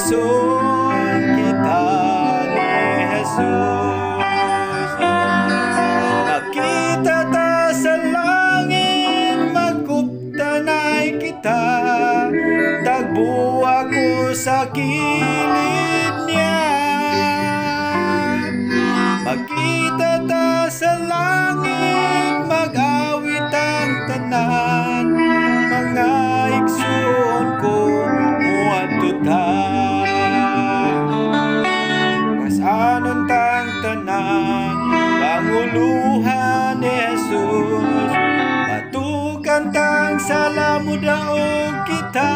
igsoon kita ni Jesus. Makita ta sa langit, magkuptanay kita, tagbo ako sa kilid niya. Makita ta sa langit, mag-awit ang tanan, mga igsoon ko muadto ta. Kasanon tang tanan, panguluhan ni Jesus, matukan tang salamudaog kita.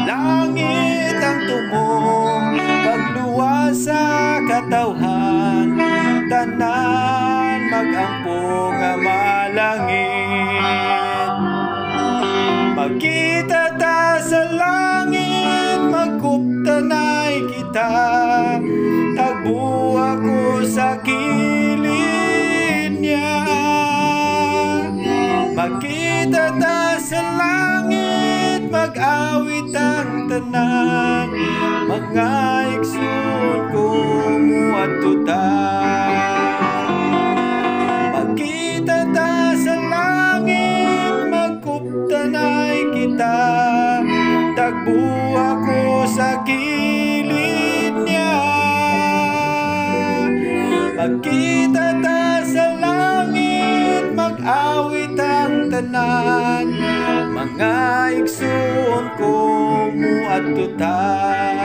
Langit ang tumong pagluwas sa katawhan, tanan mag-ampo nga malangit. Magkita ta sa langit, magkuptanay kita, tagbo ako sa kilid niya. Magkita ta sa langit, mag-awit ang tanan, mga igsoon ko muadto ta. Magkita ta sa langit, magkuptanay kita, tagbo ako sa kilid niya. Magkita ta sa langit, mag-awit ang tanan, mga igsoon ko muadto ta.